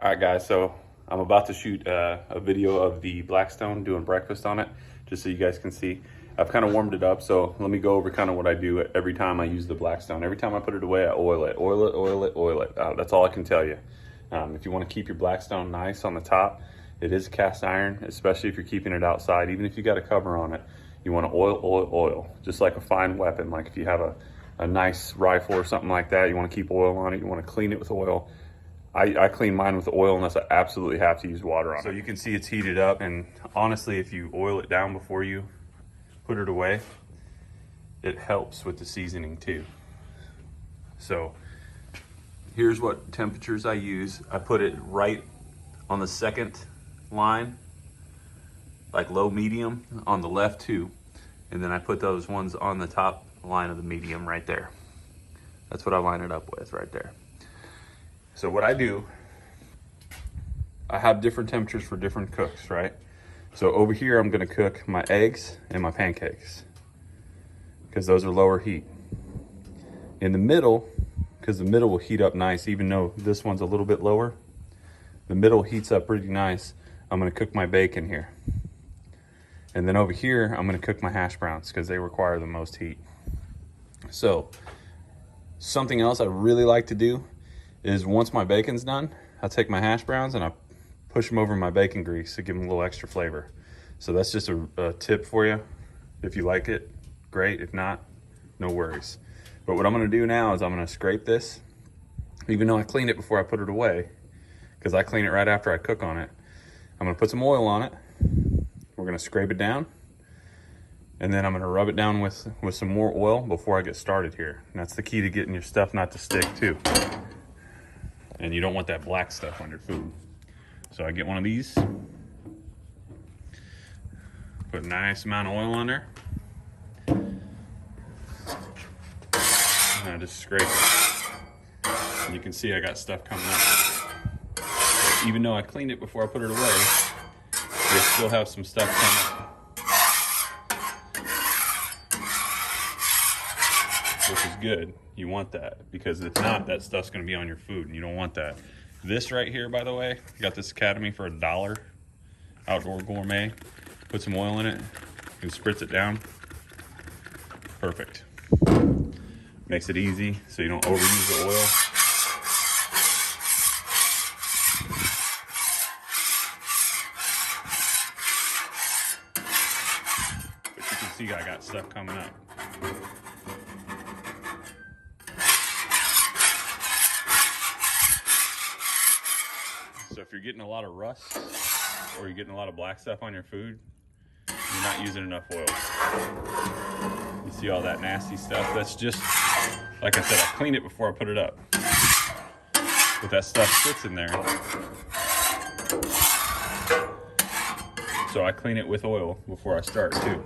All right, guys, so I'm about to shoot a video of the Blackstone doing breakfast on it, just so you guys can see. I've kind of warmed it up, so let me go over kind of what I do every time I use the Blackstone. Every time I put it away, I oil it, oil it, oil it, oil it. That's all I can tell you. If you want to keep your Blackstone nice on the top, it is cast iron, especially if you're keeping it outside. Even if you got a cover on it, you want to oil, oil, oil, just like a fine weapon. Like if you have a nice rifle or something like that, you want to keep oil on it, you want to clean it with oil. I clean mine with oil unless I absolutely have to use water on it. So you can see it's heated up, and honestly, if you oil it down before you put it away, it helps with the seasoning too. So here's what temperatures I use. I put it right on the second line, like low medium on the left too. And then I put those ones on the top line of the medium right there. That's what I line it up with right there. So what I do, I have different temperatures for different cooks, right? So over here, I'm gonna cook my eggs and my pancakes because those are lower heat. In the middle, because the middle will heat up nice, even though this one's a little bit lower, the middle heats up pretty nice. I'm gonna cook my bacon here. And then over here, I'm gonna cook my hash browns because they require the most heat. So something else I really like to do is once my bacon's done, I take my hash browns and I push them over my bacon grease to give them a little extra flavor. So that's just a tip for you. If you like it, great. If not, no worries. But what I'm gonna do now is I'm gonna scrape this, even though I cleaned it before I put it away, because I clean it right after I cook on it. I'm gonna put some oil on it. We're gonna scrape it down, and then I'm gonna rub it down with some more oil before I get started here. And that's the key to getting your stuff not to stick too. And you don't want that black stuff on your food. So I get one of these, put a nice amount of oil on there, and I just scrape it. And you can see I got stuff coming up. But even though I cleaned it before I put it away, they still have some stuff coming up, which is good. You want that, because if not, that stuff's gonna be on your food and you don't want that. This right here, by the way, got this Academy for $1, Outdoor Gourmet. Put some oil in it, you can spritz it down. Perfect. Makes it easy so you don't overuse the oil. But you can see I got stuff coming up. So if you're getting a lot of rust or you're getting a lot of black stuff on your food, you're not using enough oil. You see all that nasty stuff? That's just, like I said, I cleaned it before I put it up. But that stuff sits in there. So I clean it with oil before I start too.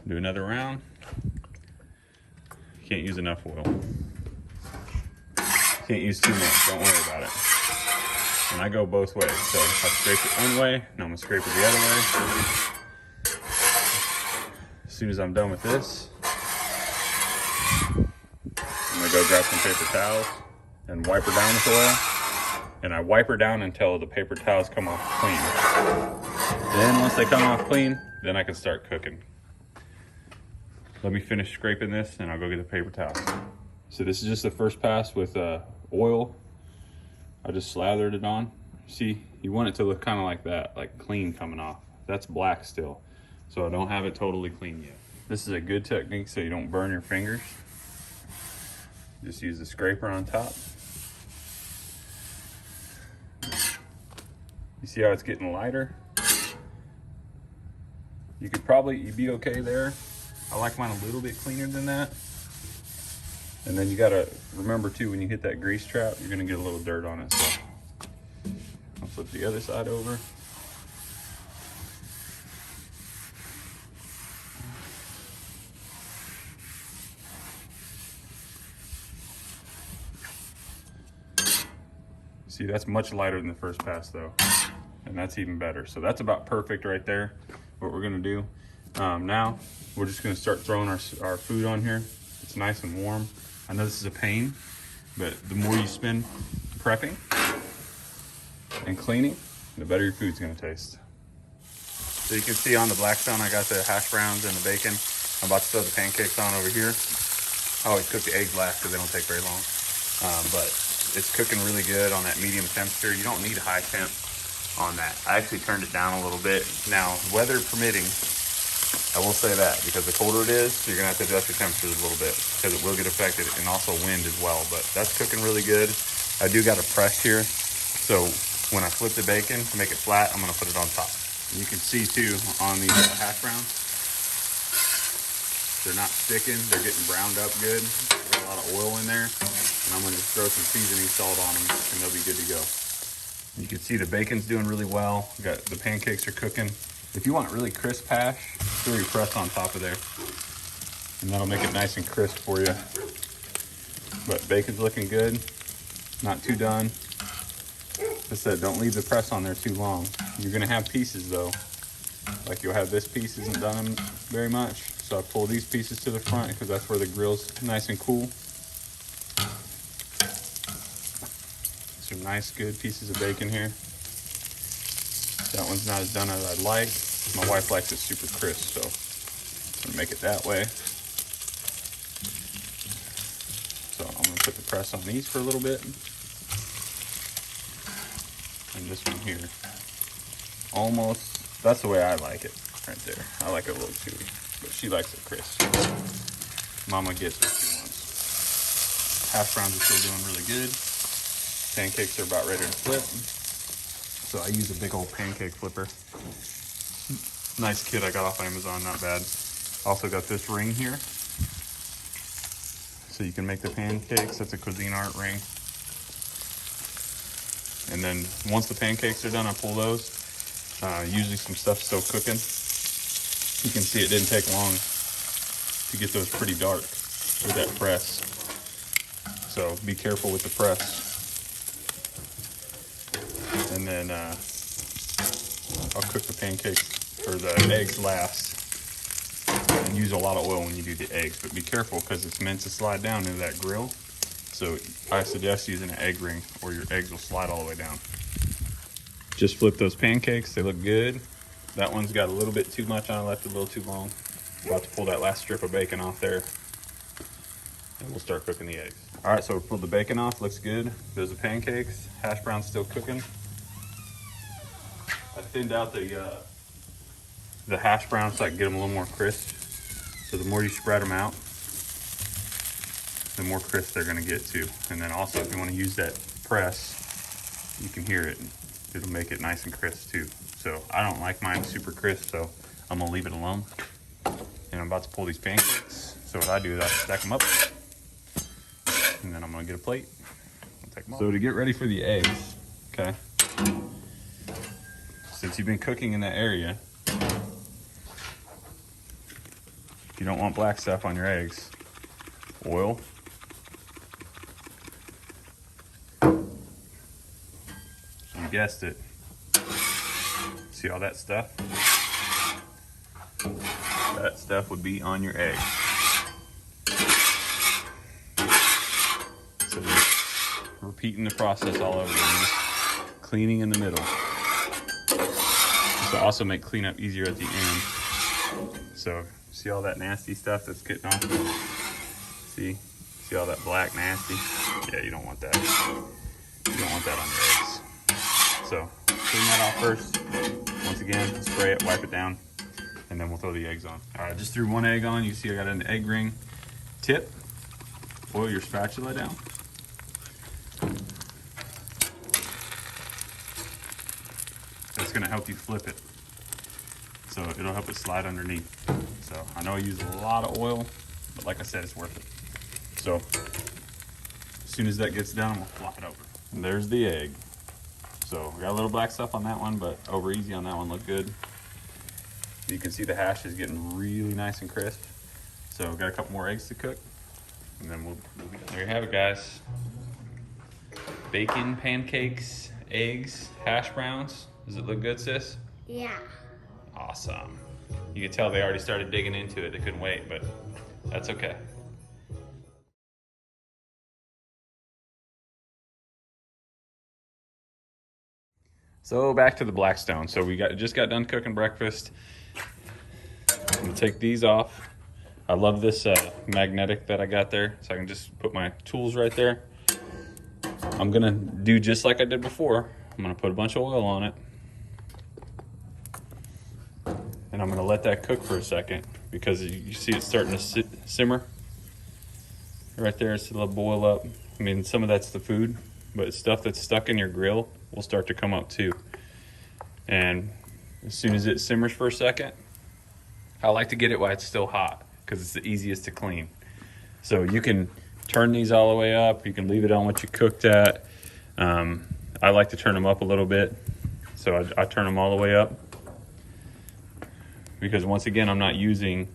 Do another round. Can't use enough oil. Can't use too much, don't worry about it. And I go both ways. So I scrape it one way, and I'm gonna scrape it the other way. As soon as I'm done with this, I'm gonna go grab some paper towels and wipe her down with oil. And I wipe her down until the paper towels come off clean. Then once they come off clean, then I can start cooking. Let me finish scraping this and I'll go get the paper towel. So this is just the first pass with oil. I just slathered it on. See, you want it to look kind of like that, like clean coming off. That's black still, so I don't have it totally clean yet. This is a good technique so you don't burn your fingers. Just use the scraper on top. You see how it's getting lighter? You could probably be okay there. I like mine a little bit cleaner than that. And then you gotta remember too, when you hit that grease trap, you're gonna get a little dirt on it. So I'll flip the other side over. See, that's much lighter than the first pass though. And that's even better. So that's about perfect right there. What we're gonna do. Now, we're just gonna start throwing our food on here. It's nice and warm. I know this is a pain, but the more you spend prepping, and cleaning, the better your food's gonna taste. So you can see on the Blackstone, I got the hash browns and the bacon. I'm about to throw the pancakes on over here. I always cook the eggs last because they don't take very long. But it's cooking really good on that medium temperature. You don't need a high temp on that. I actually turned it down a little bit. Now, weather permitting, I will say that, because the colder it is, you're gonna have to adjust your temperatures a little bit because it will get affected, and also wind as well. But that's cooking really good. I do got a press here, so when I flip the bacon to make it flat, I'm gonna put it on top. You can see too on these hash browns, they're not sticking, they're getting browned up good. Got a lot of oil in there, and I'm gonna throw some seasoning salt on them and they'll be good to go. You can see the bacon's doing really well. The pancakes are cooking. If you want really crisp hash, throw your press on top of there, and that'll make it nice and crisp for you. But bacon's looking good, not too done. Like I said, don't leave the press on there too long. You're gonna have pieces though. Like you'll have this piece isn't done very much. So I pull these pieces to the front because that's where the grill's nice and cool. Some nice good pieces of bacon here. That one's not as done as I'd like. My wife likes it super crisp, so I'm gonna make it that way. So I'm gonna put the press on these for a little bit. And this one here, almost, that's the way I like it, right there. I like it a little chewy, but she likes it crisp. Mama gets what she wants. Hash browns are still doing really good. Pancakes are about ready to flip. So I use a big old pancake flipper. Nice kit I got off Amazon, not bad. Also got this ring here. So you can make the pancakes, that's a Cuisinart ring. And then once the pancakes are done, I pull those. Usually some stuff's still cooking. You can see it didn't take long to get those pretty dark with that press. So be careful with the press. And then I'll cook the pancakes or the eggs last. And use a lot of oil when you do the eggs, but be careful because it's meant to slide down into that grill. So I suggest using an egg ring or your eggs will slide all the way down. Just flip those pancakes, they look good. That one's got a little bit too much on it, left it a little too long. About to pull that last strip of bacon off there. And we'll start cooking the eggs. All right, so we pulled the bacon off, looks good. There's the pancakes, hash browns still cooking. I thinned out the hash browns so I can get them a little more crisp. So the more you spread them out, the more crisp they're gonna get too. And then also if you wanna use that press, you can hear it. It'll make it nice and crisp too. So I don't like mine super crisp, so I'm gonna leave it alone. And I'm about to pull these pancakes. So what I do is I stack them up, and then I'm gonna get a plate. I'll take them off. So to get ready for the eggs, okay? Since you've been cooking in that area, you don't want black stuff on your eggs. Oil. You guessed it. See all that stuff? That stuff would be on your egg. So repeating the process all over again. Cleaning in the middle. This will also make cleanup easier at the end. So see all that nasty stuff that's getting off? See all that black nasty? Yeah, you don't want that. You don't want that on your eggs. So clean that off first. Once again, spray it, wipe it down, and then we'll throw the eggs on. All right, just threw one egg on. You see I got an egg ring tip. Oil your spatula down. That's gonna help you flip it. So it'll help it slide underneath. So I know I use a lot of oil, but like I said, it's worth it. So as soon as that gets done, we'll flop it over. And there's the egg. So we got a little black stuff on that one, but over easy on that one, looked good. You can see the hash is getting really nice and crisp. So we got a couple more eggs to cook, and then we'll be done. There you have it, guys. Bacon, pancakes, eggs, hash browns. Does it look good, sis? Yeah. Awesome. You can tell they already started digging into it. They couldn't wait, but that's okay. So back to the Blackstone. So we just got done cooking breakfast. I'm gonna take these off. I love this magnetic that I got there, so I can just put my tools right there. I'm gonna do just like I did before. I'm gonna put a bunch of oil on it, and I'm gonna let that cook for a second, because you see it's starting to simmer right there. It's a little boil up. I mean, some of that's the food, but stuff that's stuck in your grill will start to come up too. And as soon as it simmers for a second, I like to get it while it's still hot, because it's the easiest to clean. So you can turn these all the way up. You can leave it on what you cooked at. I like to turn them up a little bit. So I turn them all the way up, because once again, I'm not using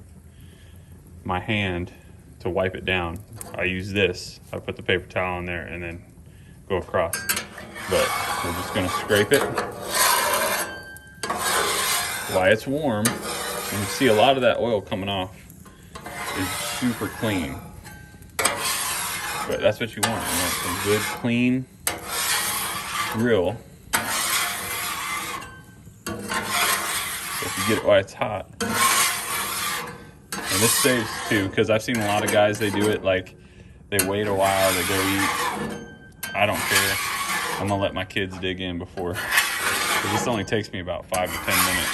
my hand to wipe it down. I use this. I put the paper towel in there and then go across. But we're just gonna scrape it while it's warm. And you see a lot of that oil coming off is super clean. But that's what you want. You want some good, clean grill. So if you get it while it's hot. And this saves too, because I've seen a lot of guys, they do it like they wait a while, they go eat. I don't care. I'm gonna let my kids dig in before. This only takes me about 5 to 10 minutes.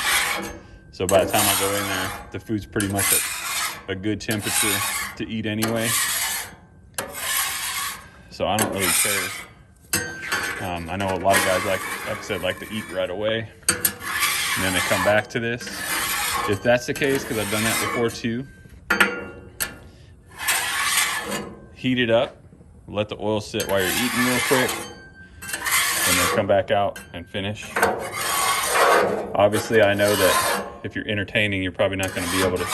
So by the time I go in there, the food's pretty much at a good temperature to eat anyway. So I don't really care. I know a lot of guys, like I said, like to eat right away, and then they come back to this. If that's the case, because I've done that before too, heat it up, let the oil sit while you're eating real quick, and then come back out and finish. Obviously, I know that if you're entertaining, you're probably not going to be able to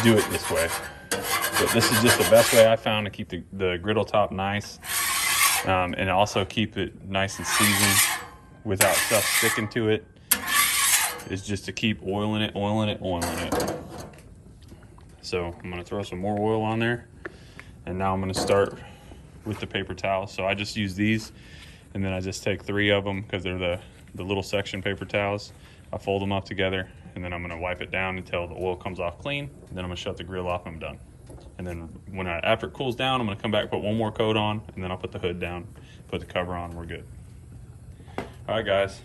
do it this way. But this is just the best way I found to keep the griddle top nice, and also keep it nice and seasoned without stuff sticking to it, is just to keep oiling it. So I'm going to throw some more oil on there, and now I'm going to start with the paper towels. So I just use these, and then I just take 3 of them, because they're the little section paper towels. I fold them up together, and then I'm going to wipe it down until the oil comes off clean. And then I'm going to shut the grill off and I'm done. And then after it cools down, I'm going to come back, put one more coat on, and then I'll put the hood down, put the cover on, we're good. All right, guys.